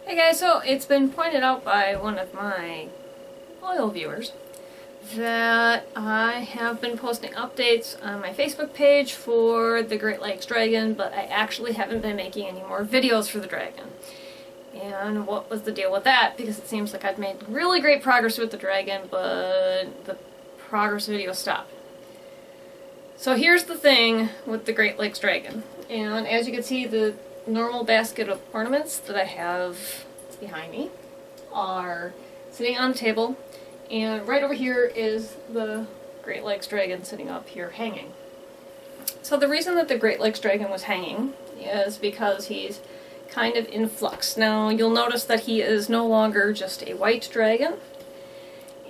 Hey guys, so it's been pointed out by one of my loyal viewers that I have been posting updates on my Facebook page for the Great Lakes Dragon, but I actually haven't been making any more videos for the dragon. And what was the deal with that? Because it seems like I've made really great progress with the dragon, but the progress video stopped. So here's the thing with the Great Lakes Dragon. And as you can see, the normal basket of ornaments that I have behind me are sitting on the table, and right over here is the Great Lakes Dragon sitting up here hanging. So the reason that the Great Lakes Dragon was hanging is because he's kind of in flux. Now you'll notice that he is no longer just a white dragon,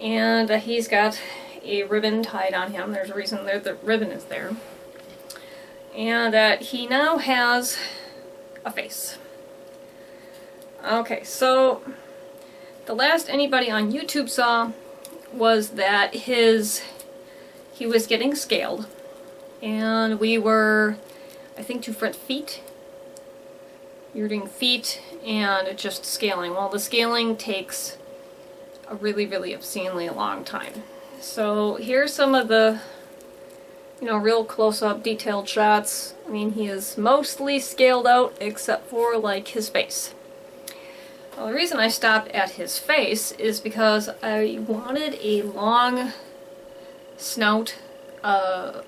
and he's got a ribbon tied on him. There's a reason that the ribbon is there. And that he now has a face. Okay, so the last anybody on YouTube saw was that he was getting scaled, and we were, I think, different feet. You were doing feet and just scaling. Well, the scaling takes a really, really obscenely long time. So here's some of the real close-up detailed shots. I mean, he is mostly scaled out except for like his face. Well, the reason I stopped at his face is because I wanted a long snout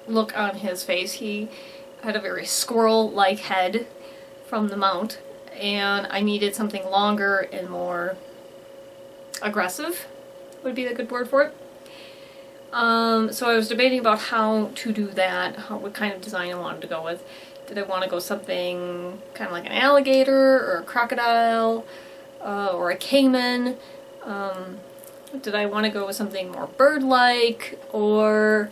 look on his face. He had a very squirrel-like head from the mount, and I needed something longer and more aggressive, would be a good word for it. So I was debating about how to do that, what kind of design I wanted to go with. Did I want to go something kind of like an alligator or a crocodile or a caiman? Did I want to go with something more bird-like, or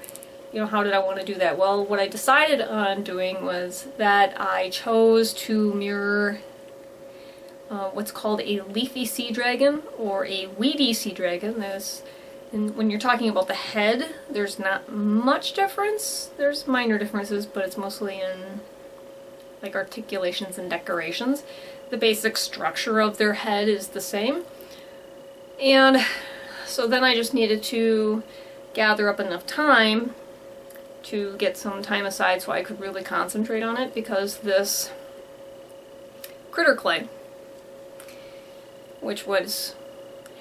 how did I want to do that? Well, what I decided on doing was that I chose to mirror what's called a leafy sea dragon or a weedy sea dragon. And when you're talking about the head, there's not much difference. There's minor differences, but it's mostly in like articulations and decorations. The basic structure of their head is the same. And so then I just needed to gather up enough time to get some time aside so I could really concentrate on it, because this critter clay, which was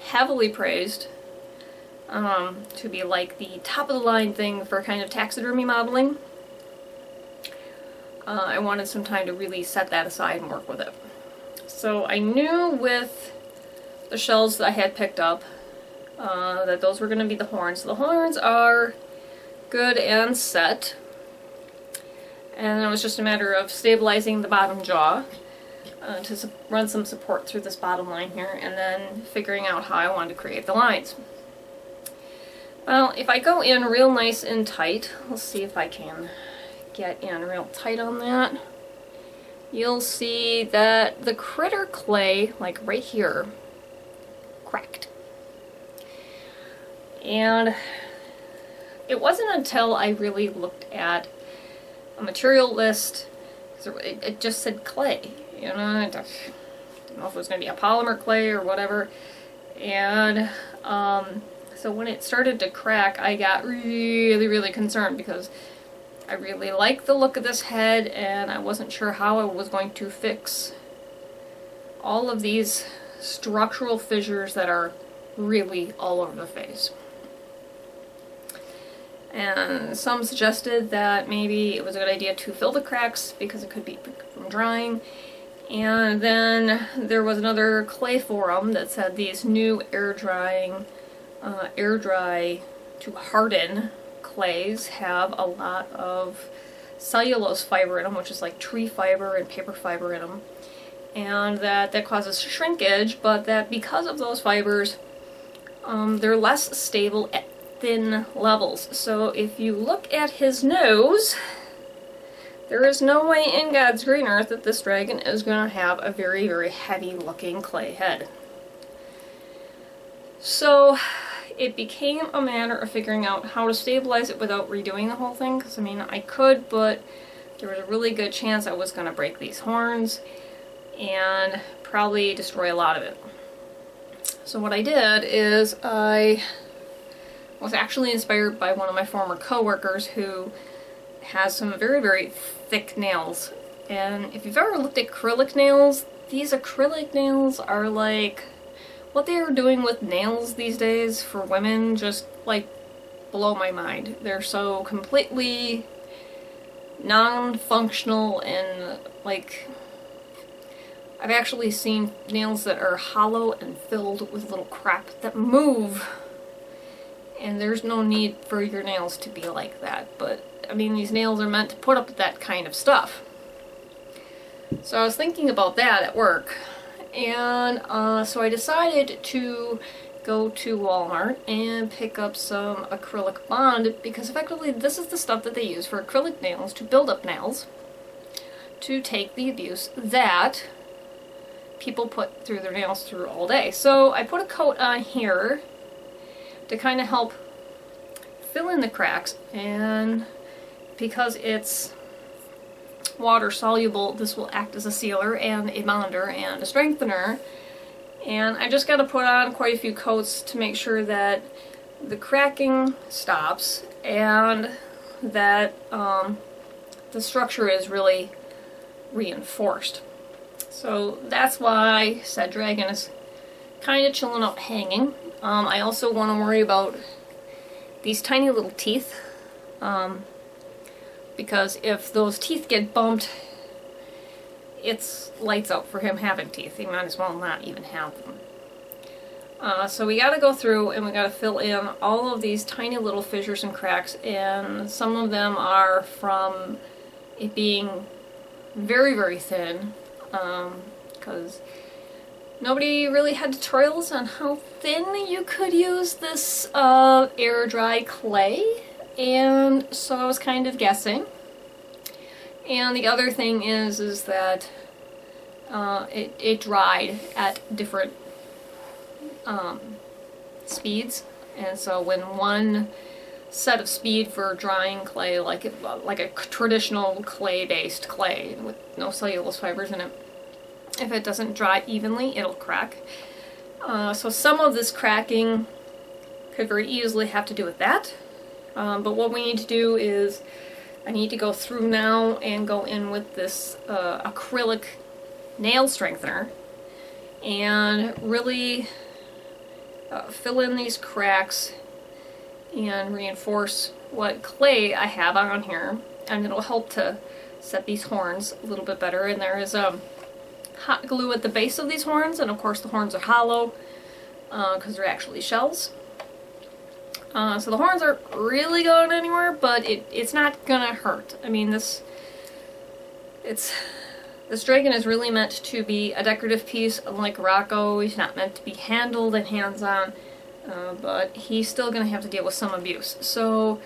heavily praised to be like the top of the line thing for kind of taxidermy modeling, I wanted some time to really set that aside and work with it. So I knew with the shells that I had picked up that those were going to be the horns. The horns are good and set, and it was just a matter of stabilizing the bottom jaw to run some support through this bottom line here, and then figuring out how I wanted to create the lines. Well, if I go in real nice and tight, let's see if I can get in real tight on that, you'll see that the critter clay, like right here, cracked. And it wasn't until I really looked at a material list, it just said clay, I don't know if it was going to be a polymer clay or whatever, and so when it started to crack, I got really, really concerned, because I really liked the look of this head, and I wasn't sure how I was going to fix all of these structural fissures that are really all over the face. And some suggested that maybe it was a good idea to fill the cracks because it could be from drying. And then there was another clay forum that said these new air dry to harden clays have a lot of cellulose fiber in them, which is like tree fiber and paper fiber in them, and that causes shrinkage, but that because of those fibers, they're less stable at thin levels. So if you look at his nose, there is no way in God's green earth that this dragon is going to have a very, very heavy looking clay head. So it became a matter of figuring out how to stabilize it without redoing the whole thing, because I mean I could, but there was a really good chance I was going to break these horns, and probably destroy a lot of it. So what I did is I was actually inspired by one of my former coworkers who has some very, very thick nails. And if you've ever looked at acrylic nails, these acrylic nails are like what they are doing with nails these days for women, just like blow my mind. They're so completely non-functional, and like I've actually seen nails that are hollow and filled with little crap that move, and there's no need for your nails to be like that. But I mean, these nails are meant to put up with that kind of stuff. So I was thinking about that at work, and so I decided to go to Walmart and pick up some acrylic bond, because effectively this is the stuff that they use for acrylic nails to build up nails to take the abuse that people put through their nails through all day. So I put a coat on here to kind of help fill in the cracks, and because it's water soluble, this will act as a sealer and a bonder and a strengthener. And I just got to put on quite a few coats to make sure that the cracking stops and that the structure is really reinforced. So that's why said dragon is kind of chilling up hanging. I also want to worry about these tiny little teeth, because if those teeth get bumped, it's lights out for him having teeth. He might as well not even have them. So we got to go through and we got to fill in all of these tiny little fissures and cracks, and some of them are from it being very, very thin, because nobody really had tutorials on how thin you could use this air dry clay, and so I was kind of guessing. And the other thing is that it dried at different speeds, and so when one set of speed for drying clay, like a traditional clay-based clay with no cellulose fibers in it, if it doesn't dry evenly, it'll crack. So some of this cracking could very easily have to do with that. But what we need to do is I need to go through now and go in with this acrylic nail strengthener and really fill in these cracks and reinforce what clay I have on here, and it'll help to set these horns a little bit better. And there is hot glue at the base of these horns, and of course the horns are hollow because they're actually shells. So the horns aren't really going anywhere, but it's not gonna hurt. I mean, this dragon is really meant to be a decorative piece, unlike Rocco. He's not meant to be handled and hands-on, but he's still gonna have to deal with some abuse. So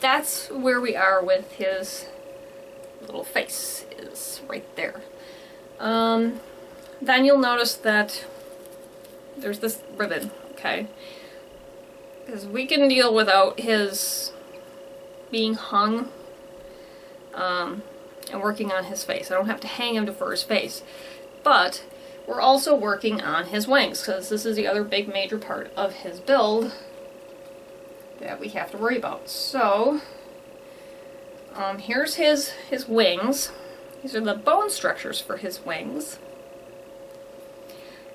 that's where we are with his little face, is right there. Then you'll notice that there's this ribbon, okay? Because we can deal without his being hung and working on his face. I don't have to hang him for his face. But we're also working on his wings, because this is the other big major part of his build that we have to worry about. So here's his wings. These are the bone structures for his wings.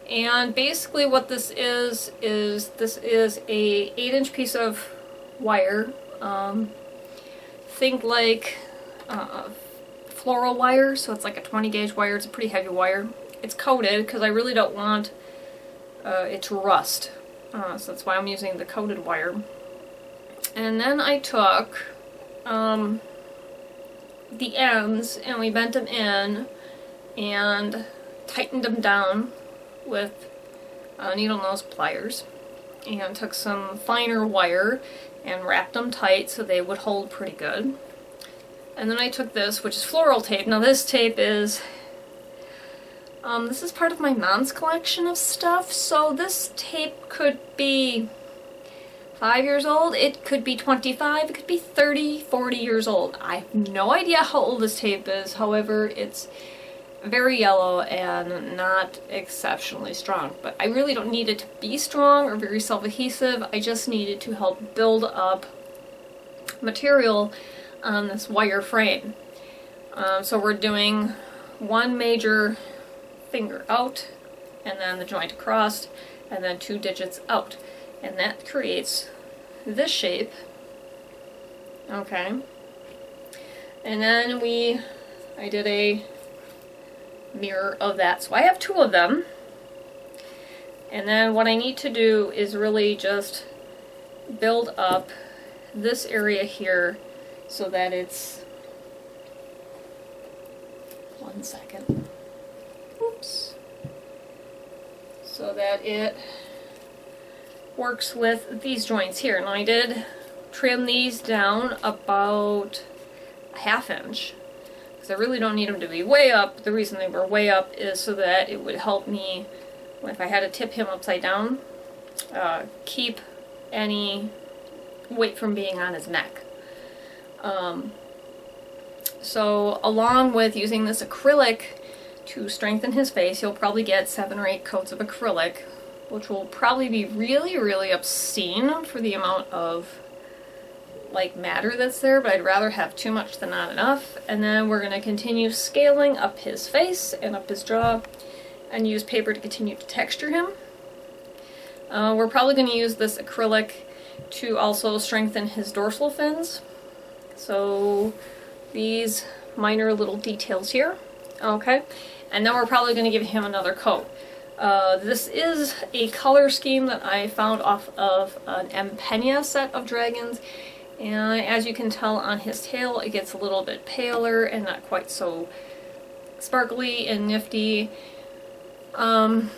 And basically what this is this is a 8-inch piece of wire. Think like floral wire, so it's like a 20 gauge wire. It's a pretty heavy wire. It's coated because I really don't want it to rust. So that's why I'm using the coated wire. And then I took the ends and we bent them in and tightened them down with needle nose pliers, and took some finer wire and wrapped them tight so they would hold pretty good. And then I took this, which is floral tape. Now this tape is this is part of my mom's collection of stuff, so this tape could be 5 years old, it could be 25, it could be 30, 40 years old. I have no idea how old this tape is. However, it's very yellow and not exceptionally strong. But I really don't need it to be strong or very self-adhesive. I just need it to help build up material on this wire frame. So we're doing one major finger out, and then the joint across, and then 2 digits out. And that creates this shape. Okay. And then I did a mirror of that. So I have 2 of them. And then what I need to do is really just build up this area here so that it's, one second, oops, so that it works with these joints here. And I did trim these down about a 1/2 inch because I really don't need them to be way up. The reason they were way up is so that it would help me, if I had to tip him upside down, keep any weight from being on his neck. So along with using this acrylic to strengthen his face, you'll probably get 7 or 8 coats of acrylic, which will probably be really, really obscene for the amount of like matter that's there, but I'd rather have too much than not enough. And then we're going to continue scaling up his face and up his jaw and use paper to continue to texture him. We're probably going to use this acrylic to also strengthen his dorsal fins. So these minor little details here. Okay. And then we're probably going to give him another coat. This is a color scheme that I found off of an Insomnia set of dragons. And as you can tell on his tail, it gets a little bit paler and not quite so sparkly and nifty. I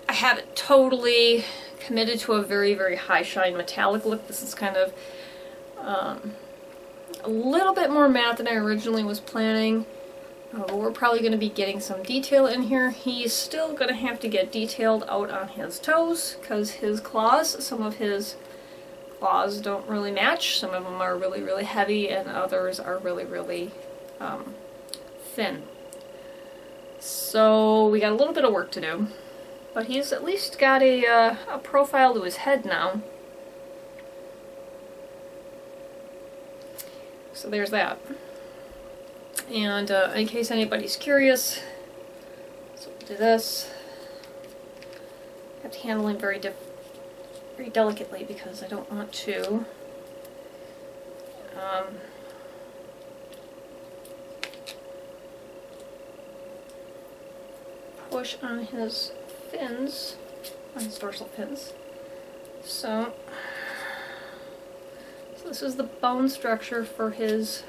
haven't totally committed to a very, very high shine metallic look. This is kind of a little bit more matte than I originally was planning. But we're probably going to be getting some detail in here. He's still going to have to get detailed out on his toes because his claws, some of his claws don't really match. Some of them are really, really heavy and others are really, really thin. So we got a little bit of work to do. But he's at least got a profile to his head now. So there's that. And in case anybody's curious, so we'll do this. I have to handle him very delicately because I don't want to push on his fins, on his dorsal fins. So this is the bone structure for his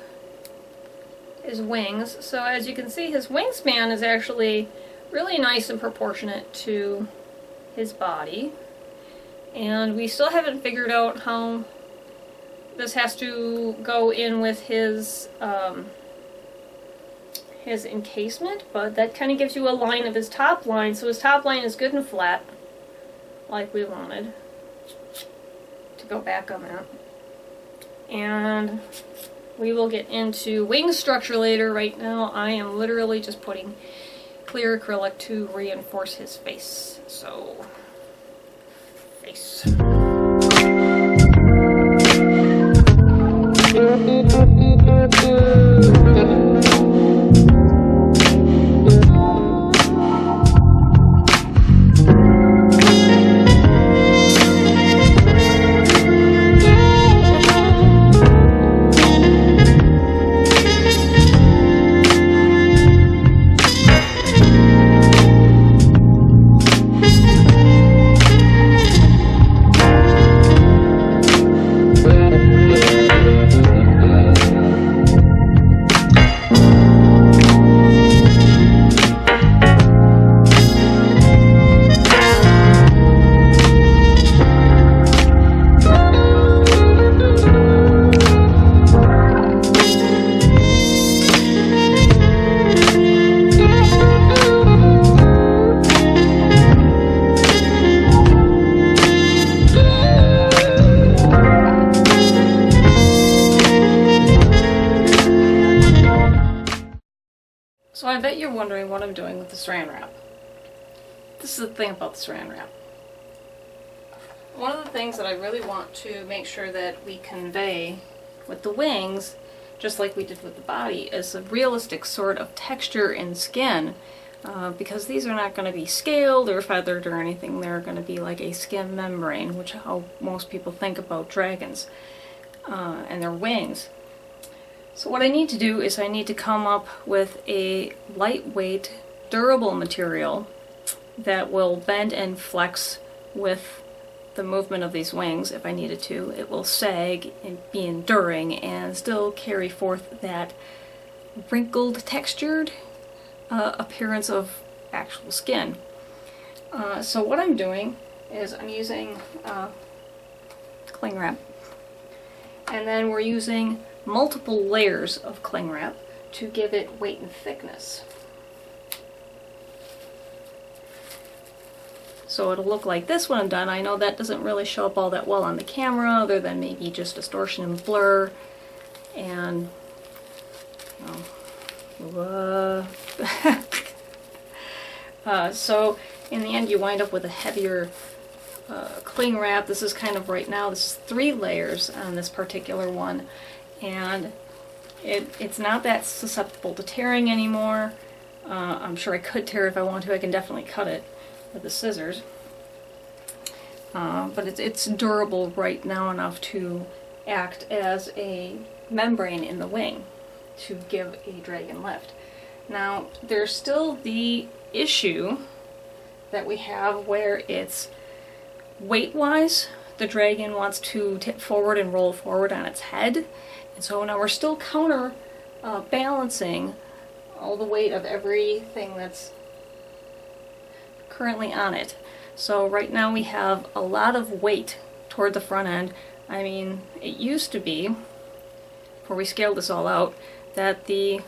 wings. So as you can see, his wingspan is actually really nice and proportionate to his body. And we still haven't figured out how this has to go in with his encasement, but that kind of gives you a line of his top line. So his top line is good and flat, like we wanted. To go back on that. And we will get into wing structure later. Right now I am literally just putting clear acrylic to reinforce his face. So, face. wondering what I'm doing with the saran wrap. This is the thing about the saran wrap. One of the things that I really want to make sure that we convey with the wings, just like we did with the body, is a realistic sort of texture and skin. Because these are not going to be scaled or feathered or anything. They're going to be like a skin membrane, which is how most people think about dragons and their wings. So what I need to do is I need to come up with a lightweight, durable material that will bend and flex with the movement of these wings if I needed to. It will sag and be enduring and still carry forth that wrinkled, textured appearance of actual skin. So what I'm doing is I'm using cling wrap, and then we're using multiple layers of cling wrap to give it weight and thickness. So it'll look like this when I'm done. I know that doesn't really show up all that well on the camera, other than maybe just distortion and blur, and so in the end you wind up with a heavier cling wrap. This is kind of right now, this is 3 layers on this particular one, and it's not that susceptible to tearing anymore. I'm sure I could tear it if I want to. I can definitely cut it with the scissors. But it's durable right now enough to act as a membrane in the wing to give a dragon lift. Now, there's still the issue that we have where it's weight-wise, the dragon wants to tip forward and roll forward on its head. And so now we're still balancing all the weight of everything that's currently on it. So right now we have a lot of weight toward the front end. I mean, it used to be, before we scaled this all out, that the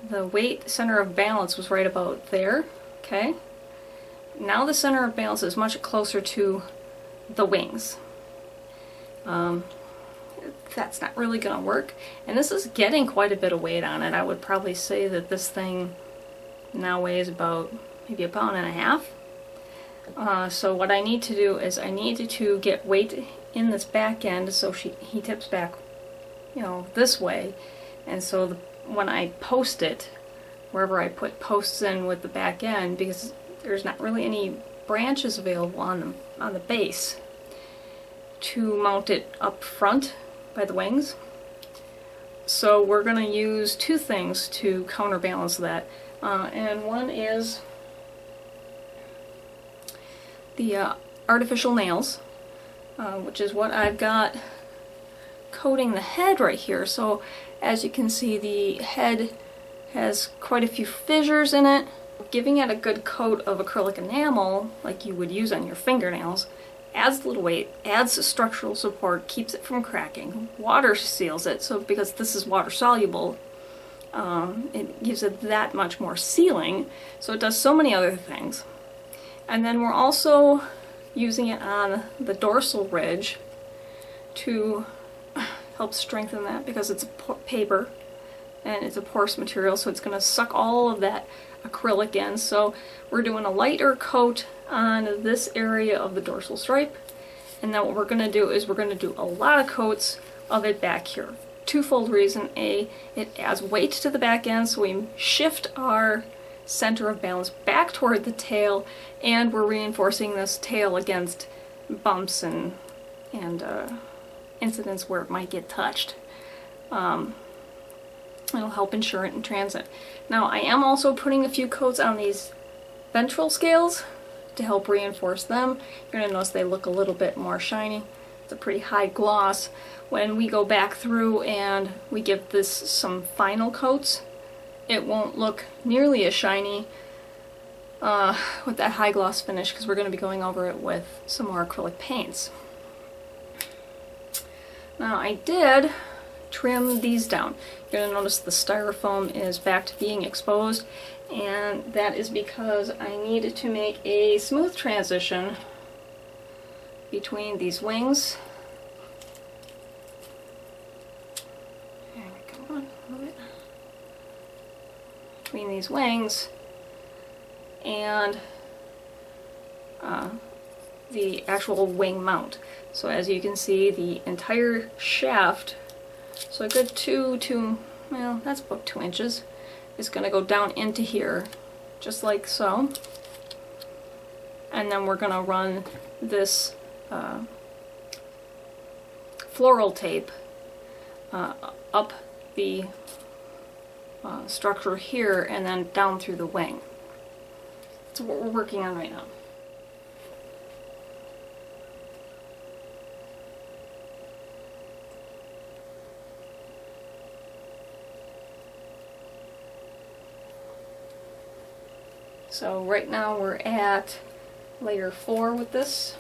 weight center of balance was right about there, okay? Now the center of balance is much closer to the wings. That's not really going to work. And this is getting quite a bit of weight on it. I would probably say that this thing now weighs about maybe 1.5 pounds. So what I need to do is I need to get weight in this back end so he tips back, this way. And so when I post it, wherever I put posts in with the back end, because there's not really any branches available on the base to mount it up front by the wings. So we're going to use 2 things to counterbalance that. And one is the artificial nails, which is what I've got coating the head right here. So as you can see, the head has quite a few fissures in it. Giving it a good coat of acrylic enamel, like you would use on your fingernails, adds a little weight, adds structural support, keeps it from cracking, water seals it, so because this is water soluble, it gives it that much more sealing, so it does so many other things. And then we're also using it on the dorsal ridge to help strengthen that, because it's paper and it's a porous material, so it's going to suck all of that acrylic in. So we're doing a lighter coat on this area of the dorsal stripe, and then what we're going to do is we're going to do a lot of coats of it back here. Twofold reason: A, it adds weight to the back end, so we shift our center of balance back toward the tail, and we're reinforcing this tail against bumps and incidents where it might get touched. It'll help ensure it in transit. Now, I am also putting a few coats on these ventral scales to help reinforce them. You're going to notice they look a little bit more shiny. It's a pretty high gloss. When we go back through and we give this some final coats, it won't look nearly as shiny with that high gloss finish, because we're going to be going over it with some more acrylic paints. Now, I did trim these down. You're going to notice the styrofoam is back to being exposed, and that is because I needed to make a smooth transition between these wings. Between these wings and the actual wing mount. So as you can see, the entire shaft, so a good well, that's about 2 inches, is going to go down into here, just like so. And then we're going to run this floral tape up the structure here and then down through the wing. That's what we're working on right now. So right now we're at layer 4 with this.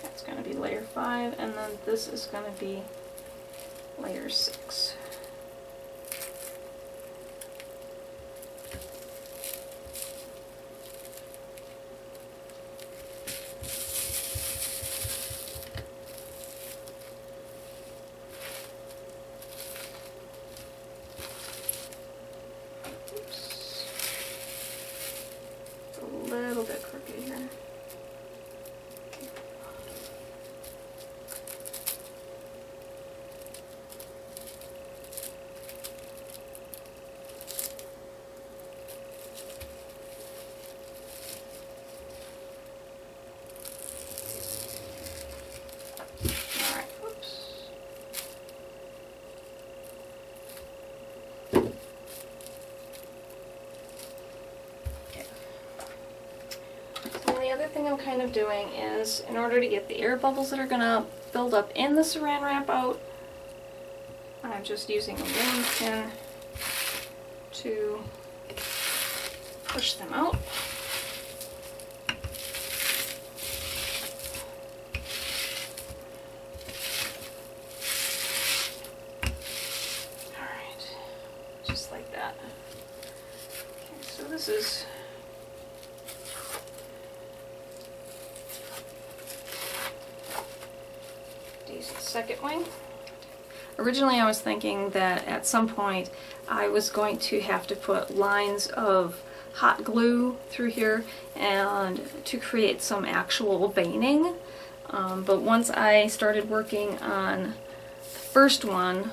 It's going to be layer 5, and then this is going to be layer 6. Oops. It's a little bit crooked here. The other thing I'm kind of doing is, in order to get the air bubbles that are going to build up in the saran wrap out, I'm just using a rolling pin to push them out. Alright, just like that. Okay, so this is second wing. Originally I was thinking that at some point I was going to have to put lines of hot glue through here and to create some actual veining, but once I started working on the first one,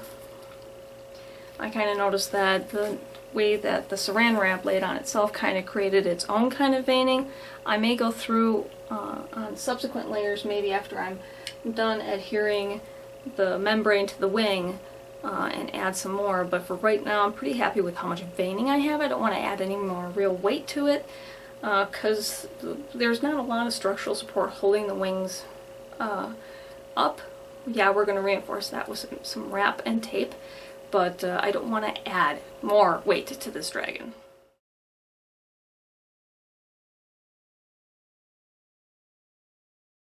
I kind of noticed that the way that the saran wrap laid on itself kind of created its own kind of veining. I may go through on subsequent layers, maybe after I'm done adhering the membrane to the wing, and add some more, but for right now I'm pretty happy with how much veining I have. I don't want to add any more real weight to it because there's not a lot of structural support holding the wings up. Yeah, we're going to reinforce that with some wrap and tape, but I don't want to add more weight to this dragon.